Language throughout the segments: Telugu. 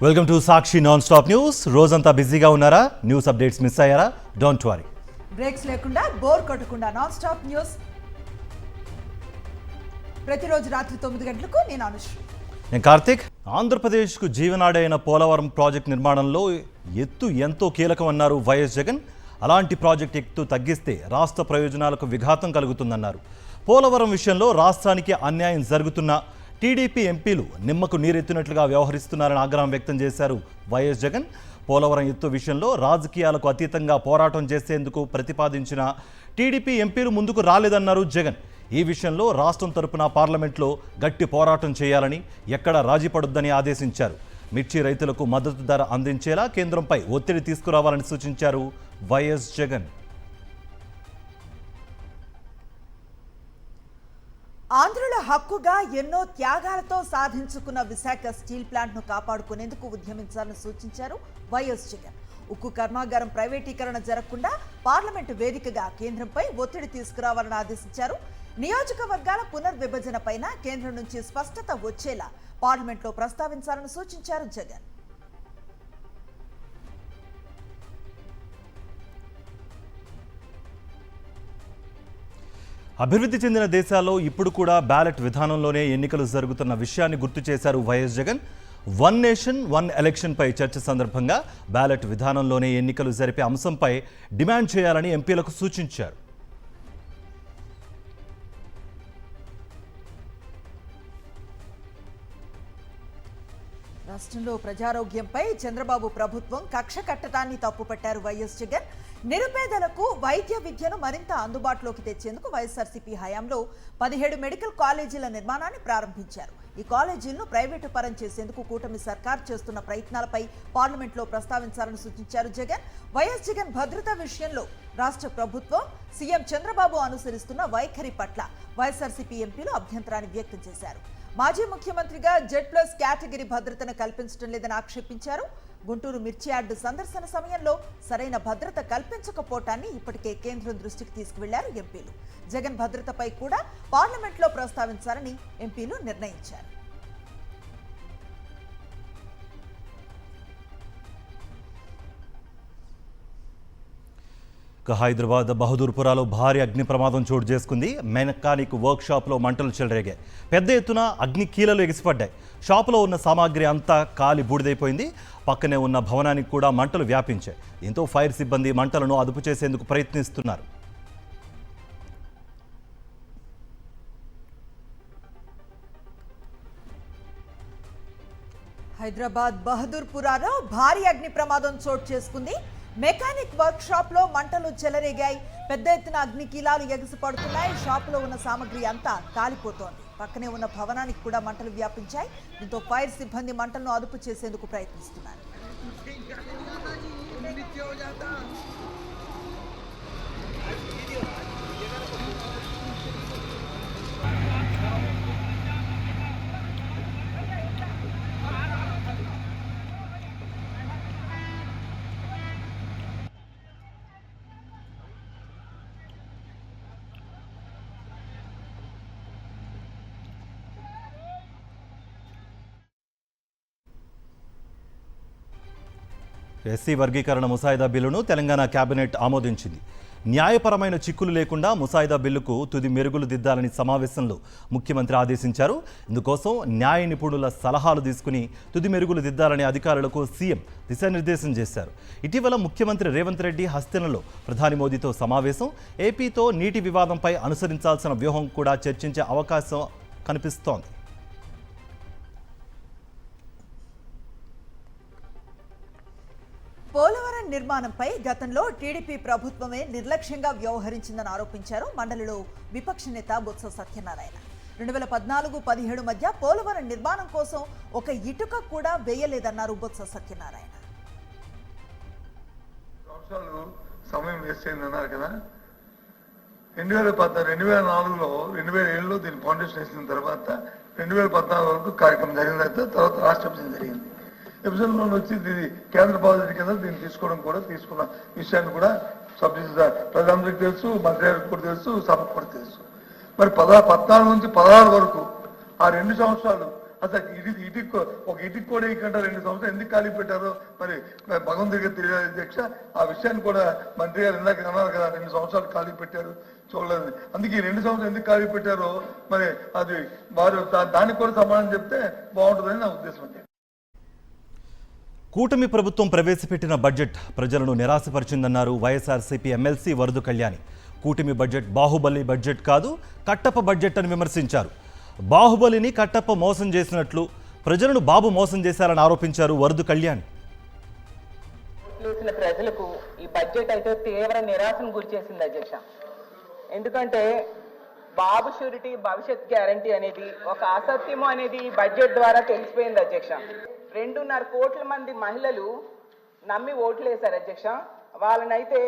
Welcome to Sakshi non stop news. రోజంతా బిజీగా ఉన్నారా? న్యూస్ అప్డేట్స్ మిస్ అయ్యారా? డోంట్ వరీ, బ్రేక్స్ లేకుండా బోర్ కొట్టకుండా నాన్ స్టాప్ న్యూస్ ప్రతిరోజు రాత్రి 9 గంటలకు. నేను అనుశ్రీ. నేను కార్తిక్. ఆంధ్రప్రదేశ్కు జీవనాడి అయిన పోలవరం ప్రాజెక్ట్ నిర్మాణంలో ఎత్తు ఎంతో కీలకమన్నారు వైఎస్ జగన్. అలాంటి ప్రాజెక్ట్ ఎత్తు తగ్గిస్తే రాష్ట్ర ప్రయోజనాలకు విఘాతం కలుగుతుందన్నారు. పోలవరం విషయంలో రాష్ట్రానికి అన్యాయం జరుగుతున్న టీడీపీ ఎంపీలు నిమ్మకు నీరెత్తినట్లుగా వ్యవహరిస్తున్నారని ఆగ్రహం వ్యక్తం చేశారు వైఎస్ జగన్. పోలవరం ఎత్తు విషయంలో రాజకీయాలకు అతీతంగా పోరాటం చేసేందుకు ప్రతిపాదించిన టీడీపీ ఎంపీలు ముందుకు రాలేదన్నారు జగన్. ఈ విషయంలో రాష్ట్రం తరపున పార్లమెంట్లో గట్టి పోరాటం చేయాలని, ఎక్కడా రాజీ పడొద్దని ఆదేశించారు. మిర్చి రైతులకు మద్దతు ధర అందించేలా కేంద్రంపై ఒత్తిడి తీసుకురావాలని సూచించారు వైఎస్ జగన్. ఆంధ్రుల హక్కుగా ఎన్నో త్యాగాలతో సాధించుకున్న విశాఖ స్టీల్ ప్లాంట్ను కాపాడుకునేందుకు ఉద్యమించాలని సూచించారు వైఎస్ జగన్. ఉక్కు కర్మాగారం ప్రైవేటీకరణ జరగకుండా పార్లమెంటు వేదికగా కేంద్రంపై ఒత్తిడి తీసుకురావాలని ఆదేశించారు. నియోజకవర్గాల పునర్విభజన పైన కేంద్రం నుంచి స్పష్టత వచ్చేలా పార్లమెంట్లో ప్రస్తావించాలని సూచించారు జగన్. అభివృద్ధి చెందిన దేశాల్లో ఇప్పుడు కూడా బ్యాలెట్ విధానంలోనే ఎన్నికలు జరుగుతున్న విషయాన్ని గుర్తు చేశారు YS Jagan. One nation one ఎలక్షన్పై చర్చ సందర్భంగా బ్యాలెట్ విధానంలోనే ఎన్నికలు జరిపే అంశంపై డిమాండ్ చేయాలని ఎంపీలకు సూచించారు. రాష్ట్రంలో ప్రజారోగ్యంపై చంద్రబాబు ప్రభుత్వం కక్ష కట్టడాన్ని తప్పుపట్టారు వైఎస్ జగన్. నిరుపేదలకు వైద్య విద్యను మరింత అందుబాటులోకి తెచ్చేందుకు వైఎస్ఆర్సీపీ హయాంలో 17 మెడికల్ కాలేజీల నిర్మాణాన్ని ప్రారంభించారు. ఈ కాలేజీలను ప్రైవేటు పరం చేసేందుకు కూటమి సర్కార్ చేస్తున్న ప్రయత్నాలపై పార్లమెంట్లో ప్రస్తావించాలని సూచించారు జగన్. వైఎస్ జగన్ భద్రతా విషయంలో రాష్ట్ర ప్రభుత్వం సీఎం చంద్రబాబు అనుసరిస్తున్న వైఖరి పట్ల వైఎస్ఆర్సీపీ ఎంపీలు అభ్యంతరాన్ని వ్యక్తం చేశారు. మాజీ ముఖ్యమంత్రిగా Z+ కేటగిరీ భద్రతను కల్పించడం లేదని ఆక్షేపించారు. గుంటూరు మిర్చి యార్డు సందర్శన సమయంలో సరైన భద్రత కల్పించకపోవటాన్ని ఇప్పటికే కేంద్రం దృష్టికి తీసుకువెళ్లారు ఎంపీలు. జగన్ భద్రతపై కూడా పార్లమెంట్లో ప్రస్తావించాలని ఎంపీలు నిర్ణయించారు. హైదరాబాద్ బహదూర్పురాలో భారీ అగ్ని ప్రమాదం చోటు చేసుకుంది. మెకానిక్ వర్క్ షాప్లో మంటలు చెలరేగాయి. పెద్ద ఎత్తున అగ్ని కీలలు ఎగిసిపడ్డాయి. షాపులో ఉన్న సామాగ్రి అంతా కాలి బూడిదైపోయింది. పక్కనే ఉన్న భవనానికి కూడా మంటలు వ్యాపించాయి. దీంతో ఫైర్ సిబ్బంది మంటలను అదుపు చేసేందుకు ప్రయత్నిస్తున్నారు. హైదరాబాద్ బహదూర్పురాలో భారీ అగ్ని ప్రమాదం చోటు చేసుకుంది. మెకానిక్ వర్క్ షాప్ లో మంటలు చెలరేగాయి. పెద్ద ఎత్తున అగ్ని కీలాలు ఎగిసిపడుతున్నాయి. షాపులో ఉన్న సామగ్రి అంతా కాలిపోతోంది. పక్కనే ఉన్న భవనానికి కూడా మంటలు వ్యాపించాయి. దీంతో ఫైర్ సిబ్బంది మంటలను అదుపు చేసేందుకు ప్రయత్నిస్తున్నారు. ఎస్సీ వర్గీకరణ ముసాయిదా బిల్లును తెలంగాణ కేబినెట్ ఆమోదించింది. న్యాయపరమైన చిక్కులు లేకుండా ముసాయిదా బిల్లుకు తుది మెరుగులు దిద్దాలని సమావేశంలో ముఖ్యమంత్రి ఆదేశించారు. ఇందుకోసం న్యాయ నిపుణుల సలహాలు తీసుకుని తుది మెరుగులు దిద్దాలని అధికారులకు సీఎం దిశానిర్దేశం చేశారు. ఇటీవల ముఖ్యమంత్రి రేవంత్ రెడ్డి హస్తినలో ప్రధాని మోదీతో సమావేశం. ఏపీతో నీటి వివాదంపై అనుసరించాల్సిన వ్యూహం కూడా చర్చించే అవకాశం కనిపిస్తోంది. పోలవరం నిర్మాణంపై గతంలో టీడీపీ ప్రభుత్వమే నిర్లక్ష్యంగా వ్యవహరించిందని ఆరోపించారు మండలిలో విపక్ష నేత బొత్స సత్యనారాయణ. 2014-17 మధ్య పోలవరం నిర్మాణం కోసం ఒక ఇటుక కూడా వేయలేదన్నారు బొత్స సత్యనారాయణ. సమయం వేస్ట్ అయిందన్నారు కదా. 2014లో 2007లో దీని ఫౌండేషన్ వేసిన తర్వాత 2014 వరకు కార్యక్రమం జరిగిన తర్వాత రాష్ట్ర విభజన జరిగింది. విభజనలో వచ్చి ఇది కేంద్ర బాధ్యత కింద దీన్ని తీసుకోవడం కూడా తీసుకున్న విషయాన్ని కూడా ప్రధానమంత్రికి తెలుసు, మంత్రి గారికి కూడా తెలుసు, సభకు కూడా తెలుసు. మరి 14 నుంచి 16 వరకు ఆ 2 సంవత్సరాలు అసలు ఒక ఇటుకు కూడా ఇకంటే 2 సంవత్సరాలు ఎందుకు ఖాళీ పెట్టారో మరి భగవంతుడిగా తెలియదు అధ్యక్ష. ఆ విషయాన్ని కూడా మంత్రి గారు ఇందాక అన్నారు కదా, 2 సంవత్సరాలు ఖాళీ పెట్టారు చూడలేదు. అందుకే 2 సంవత్సరాలు ఎందుకు ఖాళీ పెట్టారో మరి అది వారు దానికి కూడా సమాధానం చెప్తే బాగుంటుందని నా ఉద్దేశం. కూటమి ప్రభుత్వం ప్రవేశపెట్టిన బడ్జెట్ ప్రజలను నిరాశపరిచిందన్నారు వైఎస్ఆర్సీపీ ఎమ్మెల్సీ వరదు కళ్యాణి. కూటమి బడ్జెట్ బాహుబలి బడ్జెట్ కాదు, కట్టప్ప బడ్జెట్ అని విమర్శించారు. బాహుబలిని కట్టప్ప మోసం చేసినట్లు ప్రజలను బాబు మోసం చేశారని ఆరోపించారు వరదు కళ్యాణి. ప్రజలకు ఈ బడ్జెట్ అయితే తీవ్ర నిరాశను గురి చేసింది అధ్యక్ష. ఎందుకంటే బాబు షూరిటీ భవిష్యత్ గ్యారంటీ అనేది ఒక అసత్యము అనేది ఈ బడ్జెట్ ద్వారా తెలిసిపోయింది అధ్యక్ష. 2.5 కోట్ల మంది మహిళలు నమ్మి ఓట్లు వేశారు అధ్యక్ష. వాళ్ళనైతే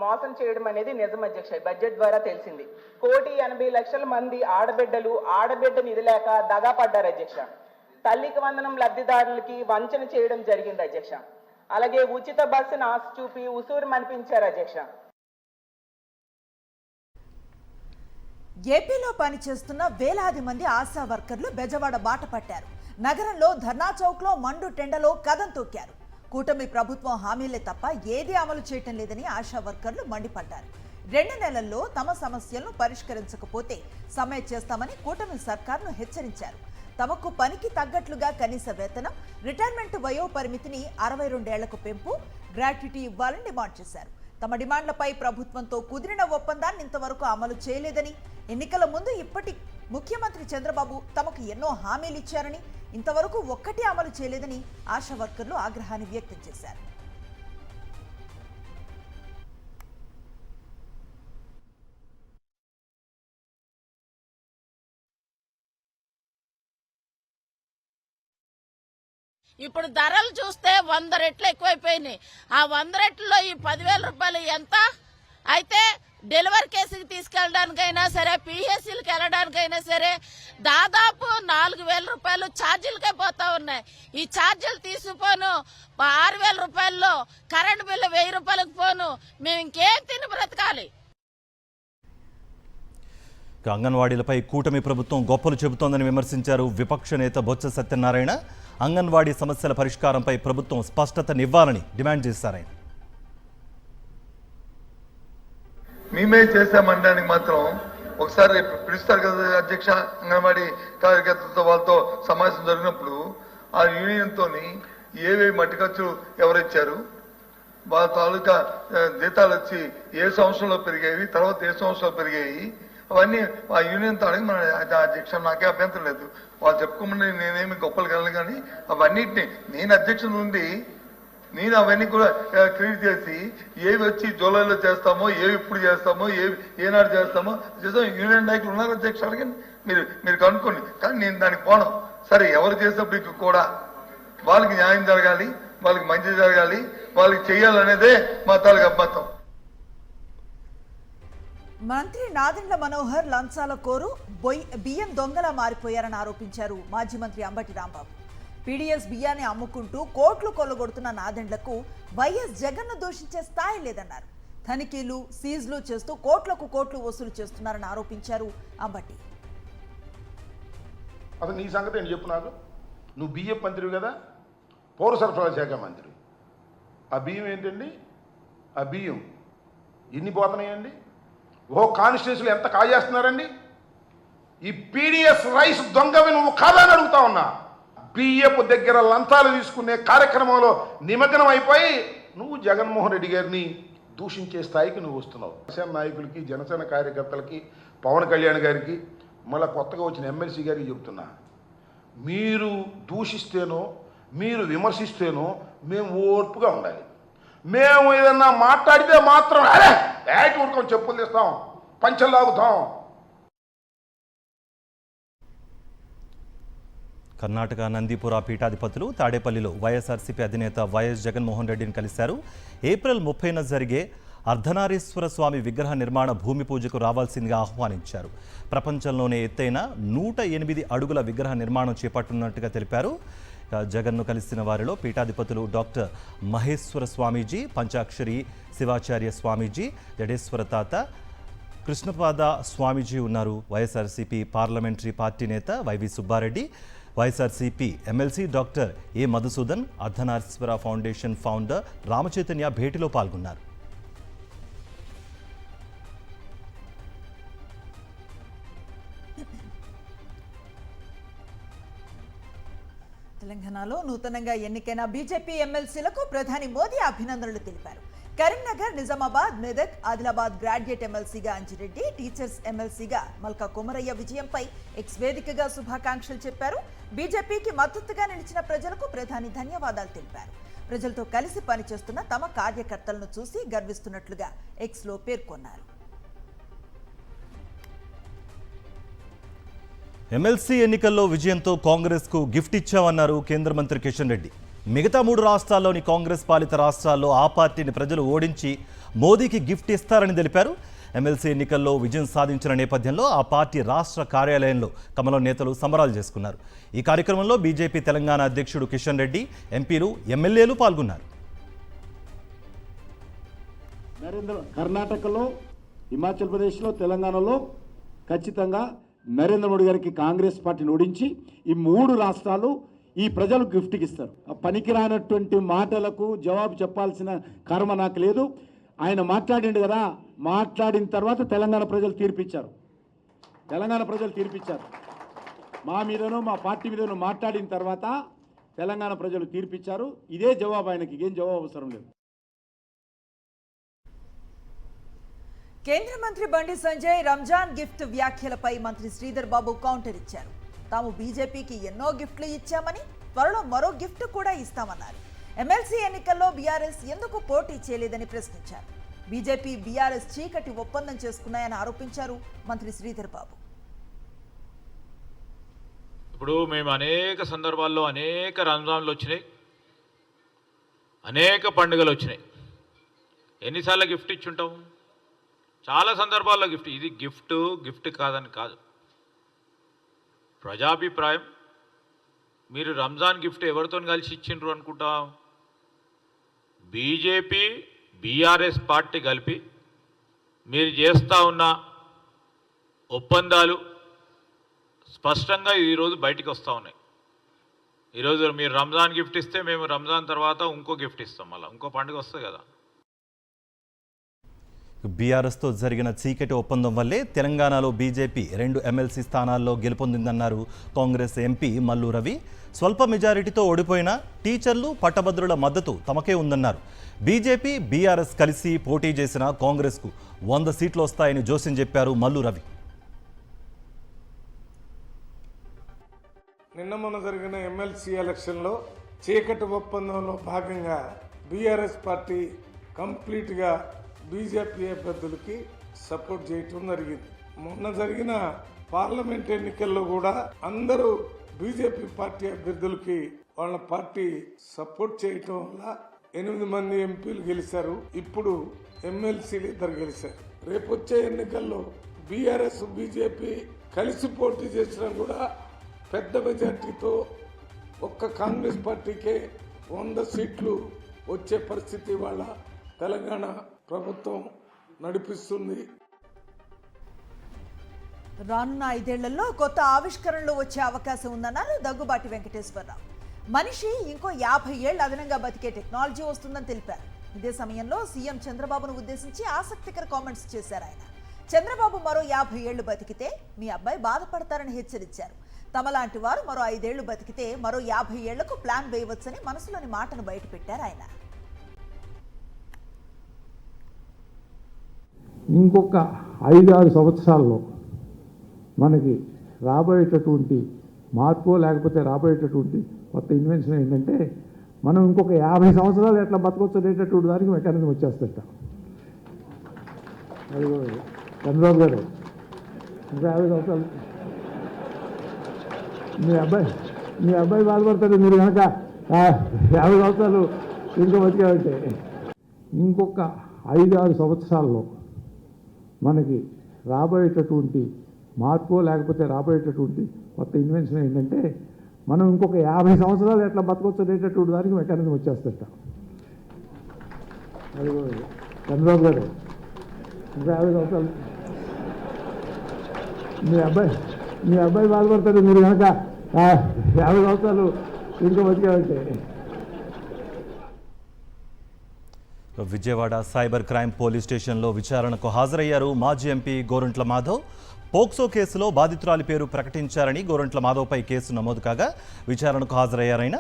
మోసం చేయడం అనేది నిజం అధ్యక్ష. ఈ బడ్జెట్ ద్వారా తెలిసింది. 1,80,00,000 మంది ఆడబిడ్డ నిధి లేక దగా పడ్డారు అధ్యక్ష. తల్లికి వందనం లబ్ధిదారులకి వంచన చేయడం జరిగింది అధ్యక్ష. అలాగే ఉచిత బస్సును ఆశ చూపి ఉసూరు మనిపించారు అధ్యక్ష. ఏపీలో పనిచేస్తున్న వేలాది మంది ఆశా వర్కర్లు బెజవాడ బాట పట్టారు. నగరంలో ధర్నా చౌక్లో మండు టెండలో కదం తొక్కారు. కూటమి ప్రభుత్వం హామీలే తప్ప ఏదీ అమలు చేయటం లేదని ఆశా వర్కర్లు మండిపడ్డారు. 2 నెలల్లో తమ సమస్యలను పరిష్కరించకపోతే సమ్మె చేస్తామని కూటమి సర్కార్ను హెచ్చరించారు. తమకు పనికి తగ్గట్లుగా కనీస వేతనం, రిటైర్మెంట్ వయో పరిమితిని 62 ఏళ్లకు పెంపు, గ్రాట్యుటీ ఇవ్వాలని డిమాండ్ చేశారు. తమ డిమాండ్లపై ప్రభుత్వంతో కుదిరిన ఒప్పందాన్ని ఇంతవరకు అమలు చేయలేదని, ఎన్నికల ముందు ఇప్పటి ముఖ్యమంత్రి చంద్రబాబు తమకు ఎన్నో హామీలు ఇచ్చారని, ఇంతవరకు ఒక్కటి అమలు చేయలేదని ఆశా వర్కర్లు ఆగ్రహాన్ని వ్యక్తం చేశారు. ఇప్పుడు ధరలు చూస్తే 100 రెట్లు ఎక్కువైపోయినాయి. ఆ 100 రెట్లలో ఈ 10,000 రూపాయలు ఎంత అయితే డెలివరీ కేసుకి తీసుకెళ్ళడానికైనా సరే, పిహెచ్సిలకు వెళ్ళడానికైనా సరే దాదాపు 4,000 రూపాయలు ఛార్జీలకే పోతా ఉన్నాయి. ఈ ఛార్జీలు తీసుకుపోను 6,000 రూపాయల్లో కరెంటు బిల్లు 1,000 రూపాయలకు పోను. మేము ఇంకేం తిని బ్రతకాలి? అంగన్వాడీలపై కూటమి ప్రభుత్వం గొప్పలు చెబుతోందని విమర్శించారు విపక్ష నేత బొత్స సత్యనారాయణ. అంగన్వాడీ సమస్యల పరిష్కారంపై ప్రభుత్వం స్పష్టతనివ్వాలని డిమాండ్ చేశారు. మేమే చేశామనడానికి మాత్రం ఒకసారి పిలుస్తారు కదా అధ్యక్ష. అంగన్వాడీ కార్యకర్తలతో వాళ్ళతో సమావేశం జరిగినప్పుడు ఆ యూనియన్తో ఏవేవి మట్టి ఖర్చులు ఎవరిచ్చారు, వాళ్ళ తాలూకా జీతాలు వచ్చి ఏ సంవత్సరంలో పెరిగాయి, తర్వాత ఏ సంవత్సరంలో పెరిగాయి, అవన్నీ ఆ యూనియన్తో అడిగి మన అధ్యక్ష నాకే అభ్యంతరం లేదు. వాళ్ళు చెప్పుకోమని నేనేమి గొప్పలు కలను, కానీ అవన్నిటిని నేను అధ్యక్షుల నుండి నేను అవన్నీ కూడా క్రియేట్ చేసి ఏవి వచ్చి జూలైలో చేస్తామో, ఏవి ఇప్పుడు చేస్తామో, ఏనాడు చేస్తామో యూనియన్ నాయకులు ఉన్నారు అధ్యక్ష. అడిగి మీరు కనుక్కోండి. కానీ నేను దానికి పోను. సరే, ఎవరు చేసినప్పటికీ కూడా వాళ్ళకి న్యాయం జరగాలి, వాళ్ళకి మంచి జరగాలి, వాళ్ళకి చెయ్యాలనేదే మా తాలూకు అబ్బతం. మంత్రి నాదెండ్ల మనోహర్ లంచాల కోరు బియ్యం దొంగలా మారిపోయారని ఆరోపించారు మాజీ మంత్రి అంబటి రాంబాబు. పీడీఎస్ బియ్యాన్ని అమ్ముకుంటూ కోట్లు కొల్లగొడుతున్న నాదెండ్లకు వైఎస్ జగన్ను దూషించే స్థాయి లేదన్నారు. తనిఖీలు, సీజ్లు చేస్తూ కోట్లకు కోట్లు వసూలు చేస్తున్నారని ఆరోపించారు అంబటి. అసలు నీ సంగతి ఏంటి చెప్పు నాకు. నువ్వు బియ్యం మంత్రివి కదా, పౌర సరఫరాల శాఖ మంత్రి. ఆ బియ్యం ఏంటండి? ఆ బియ్యం ఎన్ని పోతున్నాయండి? కాన్స్టిట్యూన్సీలు ఎంత కాజేస్తున్నారండి? ఈ పీడీఎస్ రైస్ దొంగవి నువ్వు కాదని అడుగుతా ఉన్నా. బియ్యపు దగ్గర లంచాలు తీసుకునే కార్యక్రమంలో నిమగ్నం అయిపోయి నువ్వు జగన్మోహన్ రెడ్డి గారిని దూషించే స్థాయికి నువ్వు వస్తున్నావు. జనసేన నాయకులకి, జనసేన కార్యకర్తలకి, పవన్ కళ్యాణ్ గారికి, మళ్ళీ కొత్తగా వచ్చిన ఎమ్మెల్సీ గారికి చెప్తున్నా, మీరు దూషిస్తేనో మీరు విమర్శిస్తేనో మేము ఓర్పుగా ఉండాలి. మేము ఏదన్నా మాట్లాడితే మాత్రం ఏటి ఊరుకొని చెప్పులు తీస్తాం, పంచలు లాగుతాం. కర్ణాటక నందిపుర పీఠాధిపతులు తాడేపల్లిలో వైఎస్ఆర్సీపీ అధినేత వైఎస్ జగన్మోహన్ రెడ్డిని కలిశారు. ఏప్రిల్ 30న జరిగే అర్ధనారీశ్వర స్వామి విగ్రహ నిర్మాణ భూమి పూజకు రావాల్సిందిగా ఆహ్వానించారు. ప్రపంచంలోనే ఎత్తైన 108 అడుగుల విగ్రహ నిర్మాణం చేపట్టనున్నట్టుగా తెలిపారు. జగన్ను కలిసిన వారిలో పీఠాధిపతులు డాక్టర్ మహేశ్వర స్వామీజీ, పంచాక్షరి శివాచార్య స్వామీజీ, జడేశ్వర తాత, కృష్ణపాద స్వామీజీ ఉన్నారు. వైఎస్ఆర్సీపీ పార్లమెంటరీ పార్టీ నేత YV Subbareddy, YSRCP MLC doctor A Madhusudan, Ardhanareeswara foundation founder Ramachaitanya భేటీలో పాల్గొన్నారు. తెలంగాణలో నూతనంగా ఎన్నికైన బీజేపీ ఎమ్మెల్సీలకు ప్రధాని మోదీ అభినందనలు తెలిపారు. కరీంనగర్, నిజామాబాద్, మెదక్, ఆదిలాబాద్ గ్రాడ్యుయేట్ ఎమ్మెల్సీగా అంజిరెడ్డి, టీచర్స్ ఎమ్మెల్సీగా మల్కా కొమరయ్య విజయంపై ఎక్స్ వేదికగా శుభాకాంక్షలు చెప్పారు. బీజేపీకి మద్దతుగా నిలిచిన ప్రజలకు ప్రధాని ధన్యవాదాలు తెలిపారు. ప్రజలతో కలిసి పనిచేస్తున్న తమ కార్యకర్తలను చూసి గర్విస్తున్నట్లుగా ఎక్స్లో పేర్కొన్నారు. ఎమ్మెల్సీ ఎన్నికల్లో విజయంతో కాంగ్రెస్కు గిఫ్ట్ ఇచ్చామన్నారు కేంద్ర మంత్రి కిషన్ రెడ్డి. మిగతా 3 రాష్ట్రాల్లోని కాంగ్రెస్ పాలిత రాష్ట్రాల్లో ఆ పార్టీని ప్రజలు ఓడించి మోదీకి గిఫ్ట్ ఇస్తారని తెలిపారు. ఎమ్మెల్సీ ఎన్నికల్లో విజయం సాధించిన నేపథ్యంలో ఆ పార్టీ రాష్ట్ర కార్యాలయంలో కమలం నేతలు సంబరాలు చేసుకున్నారు. ఈ కార్యక్రమంలో బీజేపీ తెలంగాణ అధ్యక్షుడు కిషన్ రెడ్డి, ఎంపీలు, ఎమ్మెల్యేలు పాల్గొన్నారు. కర్ణాటకలో, హిమాచల్ ప్రదేశ్లో, తెలంగాణలో ఖచ్చితంగా నరేంద్ర మోడీ గారికి కాంగ్రెస్ పార్టీని ఓడించి ఈ 3 రాష్ట్రాలు ఈ ప్రజలు గిఫ్ట్కి ఇస్తారు. ఆ పనికిరానటువంటి మాటలకు జవాబు చెప్పాల్సిన కర్మ నాకు లేదు. ఆయన మాట్లాడిండు కదా, మాట్లాడిన తర్వాత తెలంగాణ ప్రజలు తీర్పిచ్చారు. మా మీదనో మా పార్టీ మీదనో మాట్లాడిన తర్వాత తెలంగాణ ప్రజలు తీర్పిచ్చారు. ఇదే జవాబు, ఆయనకి ఏం జవాబు అవసరం లేదు. కేంద్ర మంత్రి బండి సంజయ్ రంజాన్ గిఫ్ట్ వ్యాఖ్యలపై మంత్రి శ్రీధర్ బాబు కౌంటర్ ఇచ్చారు. తాము బీజేపీకి ఎన్నో గిఫ్ట్లు ఇచ్చామని, త్వరలో మరో గిఫ్ట్ కూడా ఇస్తామన్నారు. ఎమ్మెల్సీ ఎన్నికల్లో బీఆర్ఎస్ ఎందుకు పోటీ చేయలేదని ప్రశ్నించారు. బీజేపీ, బీఆర్ఎస్ చీకటి ఒప్పందం చేసుకున్నాయని ఆరోపించారు మంత్రి శ్రీధర్ బాబు. ఇప్పుడు మేము అనేక సందర్భాల్లో అనేక రంజాన్లు వచ్చినాయి, అనేక పండుగలు వచ్చినాయి. ఎన్నిసార్లు గిఫ్ట్ ఇచ్చుంటాము? చాలా సందర్భాల్లో గిఫ్ట్. ఇది గిఫ్ట్ కాదని కాదు, ప్రజాభిప్రాయం. మీరు రంజాన్ గిఫ్ట్ ఎవరితో కలిసి ఇచ్చిండ్రు అనుకుంటాం? బీజేపీ, బీఆర్ఎస్ పార్టీ కలిపి మీరు చేస్తూ ఉన్న ఒప్పందాలు స్పష్టంగా ఈరోజు బయటికి వస్తూ ఉన్నాయి. ఈరోజు మీరు రంజాన్ గిఫ్ట్ ఇస్తే మేము రంజాన్ తర్వాత ఇంకో గిఫ్ట్ ఇస్తాం, మళ్ళీ ఇంకో పండుగ వస్తుంది కదా. బీఆర్ఎస్తో జరిగిన చీకటి ఒప్పందం వల్లే తెలంగాణలో బీజేపీ 2 ఎమ్మెల్సీ స్థానాల్లో గెలుపొందిందన్నారు కాంగ్రెస్ ఎంపీ మల్లు రవి. స్వల్ప మెజారిటీతో ఓడిపోయిన టీచర్లు, పట్టభద్రుల మద్దతు తమకే ఉందన్నారు. బీజేపీ, బీఆర్ఎస్ కలిసి పోటీ చేసిన కాంగ్రెస్కు 100 సీట్లు వస్తాయని జోస్యం చెప్పారు మల్లు రవి. నిన్న మొన్న జరిగిన ఎమ్మెల్సీ ఎలక్షన్లో చీకటి ఒప్పందంలో భాగంగా బీఆర్ఎస్ పార్టీ కంప్లీట్గా బీజేపీ అభ్యర్థులకి సపోర్ట్ చేయటం జరిగింది. మొన్న జరిగిన పార్లమెంట్ ఎన్నికల్లో కూడా అందరూ బీజేపీ పార్టీ అభ్యర్థులకి వాళ్ళ పార్టీ సపోర్ట్ చేయటం వల్ల 8 మంది ఎంపీలు గెలిచారు. ఇప్పుడు ఎమ్మెల్సీలు 2 గెలిచారు. రేపొచ్చే ఎన్నికల్లో బీఆర్ఎస్, బీజేపీ కలిసి పోటీ చేసినా కూడా పెద్ద మెజార్టీతో ఒక్క కాంగ్రెస్ పార్టీకే 100 సీట్లు వచ్చే పరిస్థితి వాళ్ళ తెలంగాణ ప్రభుత్వం నడిపిస్తుంది. రానున్న 5 ఏళ్లలో కొత్త ఆవిష్కరణలు వచ్చే అవకాశం ఉందన్నారు దగ్గుబాటి వెంకటేశ్వరరావు. మనిషి ఇంకో 50 ఏళ్లు అదనంగా బతికే టెక్నాలజీ వస్తుందని తెలిపారు. ఇదే సమయంలో సీఎం చంద్రబాబును ఉద్దేశించి ఆసక్తికర కామెంట్స్ చేశారు ఆయన. చంద్రబాబు మరో 50 ఏళ్లు బతికితే మీ అబ్బాయి బాధపడతారని హెచ్చరించారు. తమలాంటి వారు మరో 5 ఏళ్లు బతికితే మరో 50 ఏళ్లకు ప్లాన్ వేయవచ్చని మనసులోని మాటను బయటపెట్టారు ఆయన. ఇంకొక 5-6 సంవత్సరాల్లో మనకి రాబోయేటటువంటి మార్పు, లేకపోతే రాబోయేటటువంటి కొత్త ఇన్వెన్షన్ ఏంటంటే మనం ఇంకొక 50 సంవత్సరాలు ఎట్లా బతకొచ్చు అనేటటువంటి దానికి మెకానిజం వచ్చేస్తట. అది చంద్రబాబు గారు ఇంకా 50 సంవత్సరాలు మీ అబ్బాయి బాధపడతాడు. మీరు కనుక 50 సంవత్సరాలు ఇంకా బతికామంటే ఇంకొక 5-6 సంవత్సరాల్లో మనకి రాబోయేటటువంటి మార్పు, లేకపోతే రాబోయేటటువంటి కొత్త ఇన్వెన్షన్ ఏంటంటే మనం ఇంకొక 50 సంవత్సరాలు ఎట్లా బతకొచ్చు అనేటటువంటి దానికి మెకానిజం వచ్చేస్తట. అది చంద్రబాబు గారు ఇంకా 50 సంవత్సరాలు మీ అబ్బాయి బాధపడతాడు. మీరు కనుక 50 సంవత్సరాలు ఇంకా బతికే ఉంటాయి. విజయవాడ సైబర్ క్రైమ్ పోలీస్ స్టేషన్లో విచారణకు హాజరయ్యారు మాజీ ఎంపీ గోరంట్ల మాధవ్. పోక్సో కేసులో బాధితురాలి పేరు ప్రకటించారని గోరంట్ల మాధవ్పై కేసు నమోదు కాగా విచారణకు హాజరయ్యారాయన.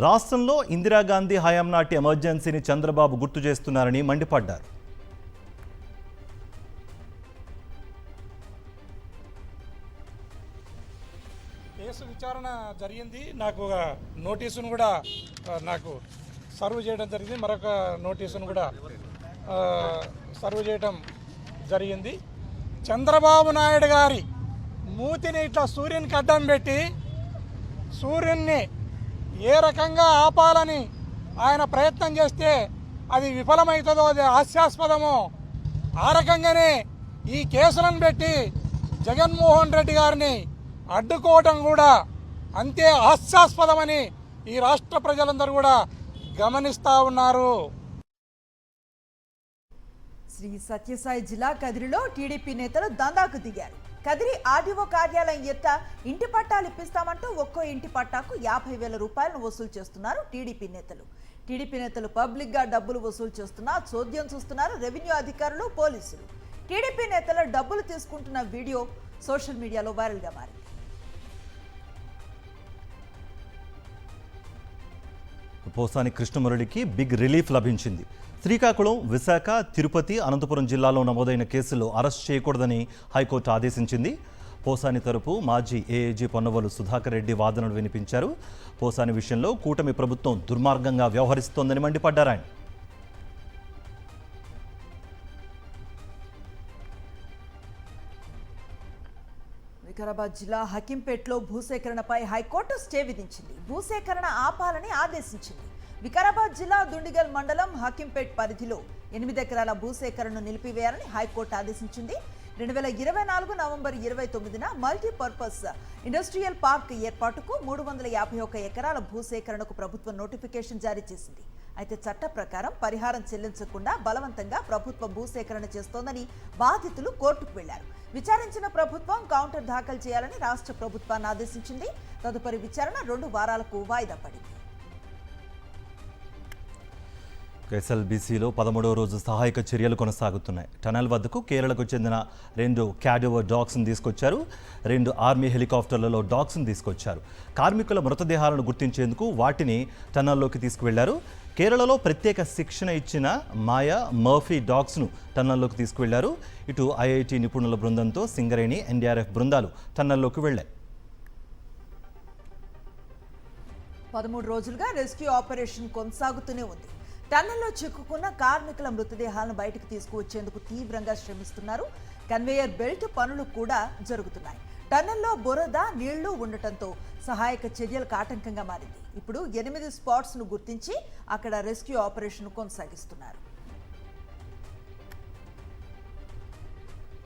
రాష్ట్రంలో ఇందిరాగాంధీ హయాం నాటి ఎమర్జెన్సీని చంద్రబాబు గుర్తు చేస్తున్నారని మండిపడ్డారు. కేసు విచారణ జరిగింది. నాకు ఒక నోటీసును కూడా నాకు సర్వ్ చేయడం జరిగింది. మరొక నోటీసును కూడా సర్వ్ చేయడం జరిగింది. చంద్రబాబు నాయుడు గారి మూతిని ఇట్లా సూర్యునికి అడ్డం పెట్టి సూర్యున్ని ఏ రకంగా ఆపాలని ఆయన ప్రయత్నం చేస్తే అది విఫలమవుతుందో అది హాస్యాస్పదమో ఆ రకంగానే ఈ కేసులను పెట్టి జగన్మోహన్ రెడ్డి గారిని అడ్డుకోవటం కూడా అంతే హాస్యాస్పదమని ఈ రాష్ట్ర ప్రజలందరూ కూడా గమనిస్తూ ఉన్నారు. శ్రీ సత్యసాయి జిల్లా కదిరిలో టీడీపీ నేతలు దందాకు దిగారు. కదిరి ఆర్డీఓ కార్యాలయం ఎత్త ఇంటి పట్టాలు ఇప్పిస్తామంటూ ఒక్కో ఇంటి పట్టాకు 50,000 రూపాయలను వసూలు చేస్తున్నారు టీడీపీ నేతలు. టీడీపీ నేతలు పబ్లిక్ గా డబ్బులు వసూలు చేస్తున్నా చోద్యం చూస్తున్నారు రెవెన్యూ అధికారులు, పోలీసులు. టీడీపీ నేతలు డబ్బులు తీసుకుంటున్న వీడియో సోషల్ మీడియాలో వైరల్ గా మారింది. పోసాని కృష్ణమురళికి బిగ్ రిలీఫ్ లభించింది. శ్రీకాకుళం, విశాఖ, తిరుపతి, అనంతపురం జిల్లాలో నమోదైన కేసుల్లో అరెస్ట్ చేయకూడదని హైకోర్టు ఆదేశించింది. పోసాని తరపు మాజీ ఏఏజీ పొన్నవోలు సుధాకర్ రెడ్డి వాదనలు వినిపించారు. పోసాని విషయంలో కూటమి ప్రభుత్వం దుర్మార్గంగా వ్యవహరిస్తోందని మండిపడ్డారు ఆయన. వికారాబాద్ జిల్లా హకీంపేటలో భూసేకరణపై హైకోర్టు స్టే విధించింది. భూసేకరణ ఆపాలని ఆదేశించింది. వికారాబాద్ జిల్లా దుండిగల్ మండలం హకీంపేట్ పరిధిలో 8 ఎకరాల భూసేకరణను నిలిపివేయాలని హైకోర్టు ఆదేశించింది. 2024 నవంబర్ 29న మల్టీపర్పస్ ఇండస్ట్రియల్ పార్క్ ఏర్పాటుకు 351 ఎకరాల భూసేకరణకు ప్రభుత్వం నోటిఫికేషన్ జారీ చేసింది. అయితే చట్ట ప్రకారం పరిహారం చెల్లించకుండా బలవంతంగా ప్రభుత్వం భూసేకరణ చేస్తోందని బాధితులు కోర్టుకు వెళ్లారు. విచారించిన ప్రభుత్వం కౌంటర్ దాఖలు చేయాలని రాష్ట్ర ప్రభుత్వాన్ని ఆదేశించింది. తదుపరి విచారణ 2 వారాలకు వాయిదా పడింది. ఎస్ఎల్బీసీలో 13వ రోజు సహాయక చర్యలు కొనసాగుతున్నాయి. టనల్ వద్దకు కేరళకు చెందిన 2 క్యాడోవర్ డాగ్స్ను తీసుకొచ్చారు. 2 ఆర్మీ హెలికాప్టర్లలో డాగ్స్ను తీసుకొచ్చారు. కార్మికుల మృతదేహాలను గుర్తించేందుకు వాటిని టనల్లోకి తీసుకువెళ్లారు. కేరళలో ప్రత్యేక శిక్షణ ఇచ్చిన మాయా, మర్ఫీ డాగ్స్ను టన్నల్లోకి తీసుకువెళ్లారు. ఇటు ఐఐటి నిపుణుల బృందంతో సింగరేణి, ఎన్డీఆర్ఎఫ్ బృందాలు టన్నల్లోకి వెళ్లాయి. 13 రోజులుగా రెస్క్యూ ఆపరేషన్ కొనసాగుతూనే ఉంది. టన్నెల్లో చిక్కుకున్న కార్మికుల మృతదేహాలను బయటకు తీసుకువచ్చేందుకు తీవ్రంగా శ్రమిస్తున్నారు. కన్వేయర్ బెల్ట్ పనులు కూడా జరుగుతున్నాయి. టన్నెల్లో బురద, నీళ్లు ఉండటంతో సహాయక చర్యలకు ఆటంకంగా మారింది. ఇప్పుడు 8 స్పాట్స్ను గుర్తించి అక్కడ రెస్క్యూ ఆపరేషన్ కొనసాగిస్తున్నారు.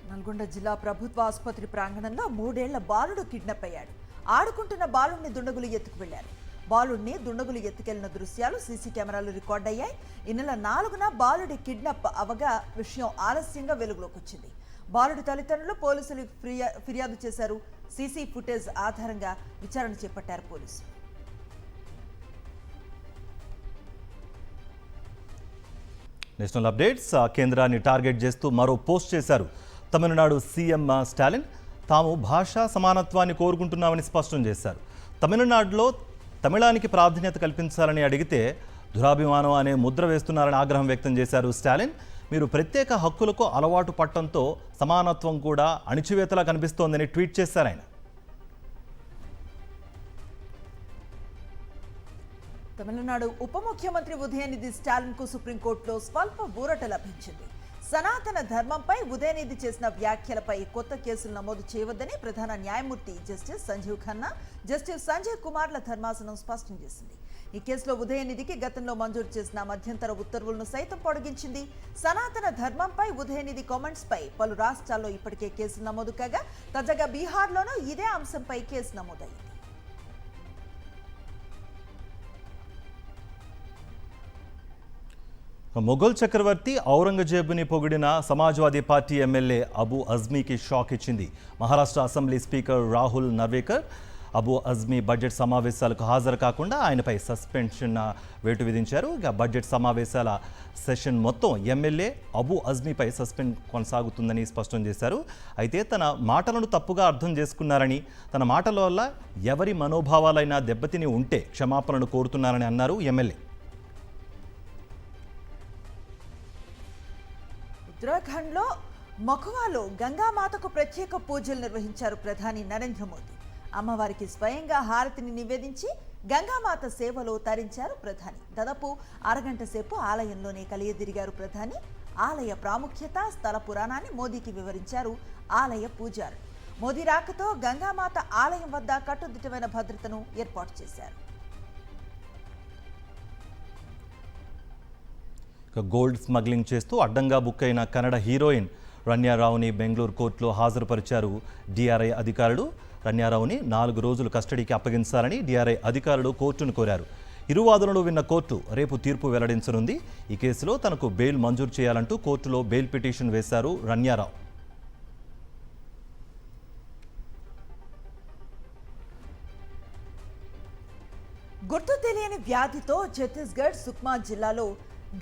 నల్గొండ జిల్లా ప్రభుత్వ ఆసుపత్రి ప్రాంగణంలో 3 ఏళ్ల బాలుడు కిడ్నాప్ అయ్యాడు. ఆడుకుంటున్న బాలుడిని దుండగులు ఎత్తుకు వెళ్లారు. బాలుడిని దుండగులు ఎత్తుకెళ్లిన దృశ్యాలు సీసీ కెమెరాలు రికార్డ్ అయ్యాయి. ఈ నెల 4న బాలుడి కిడ్నాప్ అవగా విషయం ఆలస్యంగా వెలుగులోకి వచ్చింది. బాలుడి తల్లిదండ్రులు పోలీసులకు ఫిర్యాదు చేశారు. సీసీ ఫుటేజ్ ఆధారంగా విచారణ చేపట్టారు పోలీసులు. National updates. కేంద్రాన్ని టార్గెట్ చేస్తూ మరో పోస్ట్ చేశారు తమిళనాడు సీఎం స్టాలిన్. తాము భాషా సమానత్వాన్ని కోరుకుంటున్నామని స్పష్టం చేశారు. తమిళనాడులో తమిళానికి ప్రాధాన్యత కల్పించాలని అడిగితే దురాభిమానం అనే ముద్ర వేస్తున్నారని ఆగ్రహం వ్యక్తం చేశారు స్టాలిన్. మీరు ప్రత్యేక హక్కులకు అలవాటు పట్టడంతో సమానత్వం కూడా అణిచివేతలా కనిపిస్తోందని ట్వీట్ చేశారు ఆయన. తమిళనాడు ఉప ముఖ్యమంత్రి ఉదయనిధి స్టాలిన్కు సుప్రీంకోర్టులో స్వల్ప ఊరట లభించింది. సనాతన ధర్మంపై ఉదయనిధి చేసిన వ్యాఖ్యలపై కొత్త కేసులు నమోదు చేయవద్దని ప్రధాన న్యాయమూర్తి జస్టిస్ సంజీవ్ ఖన్నా, జస్టిస్ సంజయ్ కుమార్ల ధర్మాసనం స్పష్టం చేసింది. ఈ కేసులో ఉదయనిధికి గతంలో మంజూరు చేసిన మధ్యంతర ఉత్తర్వులను సైతం పొడిగించింది. సనాతన ధర్మంపై ఉదయనిధి కామెంట్స్ పై పలు రాష్ట్రాల్లో ఇప్పటికే కేసులు నమోదు కాగా తాజాగా బీహార్లోనూ ఇదే అంశంపై కేసు నమోదైంది. మొఘల్ చక్రవర్తి ఔరంగజేబుని పొగిడిన సమాజ్వాదీ పార్టీ ఎమ్మెల్యే అబు అజ్మీకి షాక్ ఇచ్చింది. Maharashtra assembly speaker Rahul Narwekar Abu Azmi budget సమావేశాలకు హాజరు కాకుండా ఆయనపై సస్పెన్షన్ వేటు విధించారు. ఇక బడ్జెట్ సమావేశాల సెషన్ మొత్తం ఎమ్మెల్యే అబు అజ్మీపై సస్పెండ్ కొనసాగుతుందని స్పష్టం చేశారు. అయితే తన మాటలను తప్పుగా అర్థం చేసుకున్నారని, తన మాటల వల్ల ఎవరి మనోభావాలైనా దెబ్బతిని ఉంటే క్షమాపణలు కోరుతున్నారని అన్నారు ఎమ్మెల్యే. ఉత్తరాఖండ్లో మఖువాలో గంగామాతకు ప్రత్యేక పూజలు నిర్వహించారు ప్రధాని నరేంద్ర మోదీ. అమ్మవారికి స్వయంగా హారతిని నివేదించి గంగామాత సేవలో తరించారు ప్రధాని. దాదాపు అరగంట సేపు ఆలయంలోనే కలియదిరిగారు ప్రధాని. ఆలయ ప్రాముఖ్యత, స్థల పురాణాన్ని మోదీకి వివరించారు ఆలయ పూజారులు. మోదీ రాకతో గంగామాత ఆలయం వద్ద కట్టుదిట్టమైన భద్రతను ఏర్పాటు చేశారు. గోల్డ్ స్మగ్లింగ్ చేస్తూ అడ్డంగా బుక్ అయిన కన్నడ హీరోయిన్ రన్యారావుని బెంగళూరు కోర్టులో హాజరుపరిచారు డిఆర్ఐ అధికారులు. రన్యారావుని 4 రోజులు కస్టడీకి అప్పగించాలని డిఆర్ఐ అధికారులు కోర్టును కోరారు. ఇరు వాదనలు విన్న కోర్టు రేపు తీర్పు వెల్లడించనుంది. ఈ కేసులో తనకు బెయిల్ మంజూరు చేయాలంటూ కోర్టులో బెయిల్ పిటిషన్ వేశారు రన్యారావు. గుర్తు తెలియని వ్యాధితో ఛత్తీస్గఢ్ సుక్మా జిల్లాలో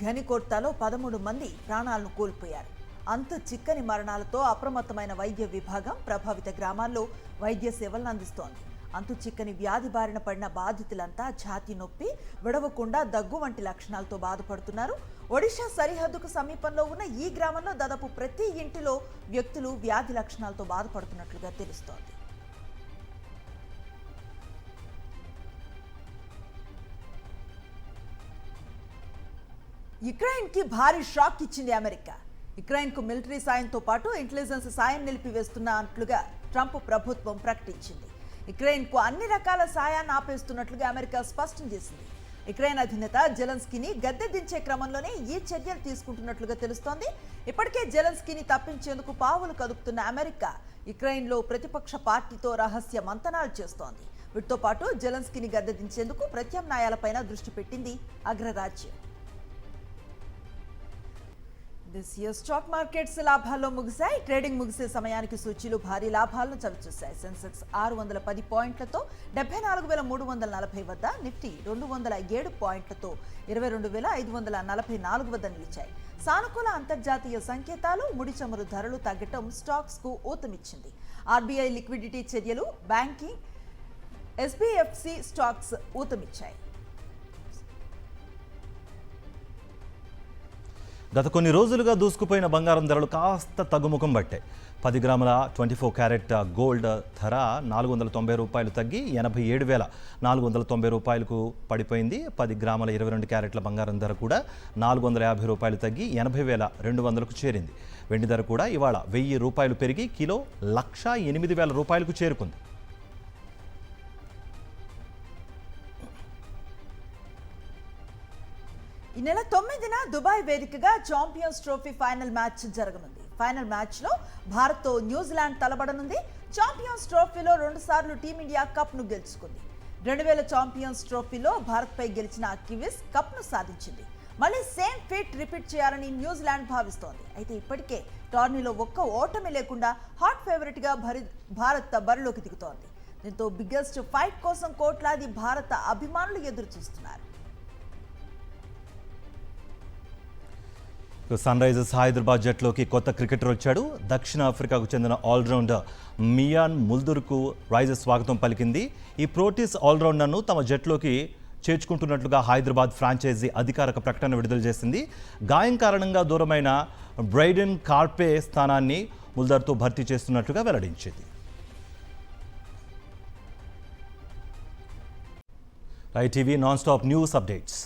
ఘనికోట్టాలో 13 మంది ప్రాణాలను కోల్పోయారు. అంతు చిక్కని మరణాలతో అప్రమత్తమైన వైద్య విభాగం ప్రభావిత గ్రామాల్లో వైద్య సేవలను అందిస్తోంది. అంతు చిక్కని వ్యాధి బారిన పడిన బాధితులంతా ఛాతీ నొప్పి, విడవకుండా దగ్గు వంటి లక్షణాలతో బాధపడుతున్నారు. ఒడిషా సరిహద్దుకు సమీపంలో ఉన్న ఈ గ్రామంలో దాదాపు ప్రతి ఇంటిలో వ్యక్తులు వ్యాధి లక్షణాలతో బాధపడుతున్నట్లుగా తెలుస్తోంది. యుక్రెయిన్కి భారీ షాక్ ఇచ్చింది అమెరికా. యుక్రెయిన్కు మిలిటరీ సాయంతో పాటు ఇంటెలిజెన్స్ సాయం నిలిపివేస్తున్నట్లుగా ట్రంప్ ప్రభుత్వం ప్రకటించింది. యుక్రెయిన్కు అన్ని రకాల సాయాన్ని ఆపేస్తున్నట్లుగా అమెరికా స్పష్టం చేసింది. యుక్రెయిన్ అధినేత జెలెన్స్కీని గద్దె దించే క్రమంలోనే ఈ చర్యలు తీసుకుంటున్నట్లుగా తెలుస్తోంది. ఇప్పటికే జెలెన్స్కీని తప్పించేందుకు పావులు కదుపుతున్న అమెరికా యుక్రెయిన్లో ప్రతిపక్ష పార్టీతో రహస్య మంతనాలు చేస్తోంది. వీటితో పాటు జెలెన్స్కీని గద్దె దించేందుకు ప్రత్యామ్నాయాలపైన దృష్టి పెట్టింది అగ్రరాజ్యం. దేశీయ స్టాక్ మార్కెట్స్ లాభాల్లో ముగిశాయి. ట్రేడింగ్ ముగిసే సమయానికి సూచీలు భారీ లాభాలను చవిచూశాయి. సెన్సెక్స్ 610 పాయింట్లతో 74,340 వద్ద, నిఫ్టీ 207 పాయింట్లతో 22,544 వద్ద నిలిచాయి. సానుకూల అంతర్జాతీయ సంకేతాలు, ముడి చమురు ధరలు తగ్గటం స్టాక్స్కు ఊతమిచ్చింది. ఆర్బీఐ లిక్విడిటీ చర్యలు బ్యాంకింగ్, ఎస్బీఎఫ్సి స్టాక్స్ ఊతమిచ్చాయి. గత కొన్ని రోజులుగా దూసుకుపోయిన బంగారం ధరలు కాస్త తగ్గుముఖం పట్టాయి. 10 గ్రాముల 24 క్యారెట్ గోల్డ్ ధర ₹490 తగ్గి 87,490 పడిపోయింది. 10 గ్రాముల 22 క్యారెట్ల బంగారం ధర కూడా ₹450 తగ్గి 80,200కు చేరింది. వెండి ధర కూడా ఇవాళ ₹1,000 పెరిగి కిలో ₹1,08,000కు చేరుకుంది. ఈ నెల 9న దుబాయ్ వేదికగా ఛాంపియన్స్ ట్రోఫీ ఫైనల్ మ్యాచ్ జరగనుంది. ఫైనల్ మ్యాచ్లో భారత్తో న్యూజిలాండ్ తలపడనుంది. ఛాంపియన్స్ ట్రోఫీలో 2 సార్లు టీమిండియా కప్ను గెలుచుకుంది. 2000 ఛాంపియన్స్ ట్రోఫీలో భారత్పై గెలిచిన కివీస్ కప్ను సాధించింది. మళ్ళీ సేమ్ ఫీట్ రిపీట్ చేయాలని న్యూజిలాండ్ భావిస్తోంది. అయితే ఇప్పటికే టోర్నీలో ఒక్క ఓటమి లేకుండా హాట్ ఫేవరెట్గా భారత్ బరిలోకి దిగుతోంది. దీంతో బిగ్గెస్ట్ ఫైట్ కోసం కోట్లాది భారత అభిమానులు ఎదురు చూస్తున్నారు. సన్ రైజర్స్ హైదరాబాద్ జట్లోకి కొత్త క్రికెటర్ వచ్చాడు. దక్షిణాఫ్రికాకు చెందిన ఆల్రౌండర్ మియాన్ ముల్దూర్కు రైజర్స్ స్వాగతం పలికింది. ఈ ప్రోటీస్ ఆల్రౌండర్ను తమ జట్లోకి చేర్చుకుంటున్నట్లుగా హైదరాబాద్ ఫ్రాంచైజీ అధికారిక ప్రకటన విడుదల చేసింది. గాయం కారణంగా దూరమైన బ్రైడెన్ కార్పే స్థానాన్ని ముల్దర్తో భర్తీ చేస్తున్నట్లుగా వెల్లడించింది. ITV non stop news updates.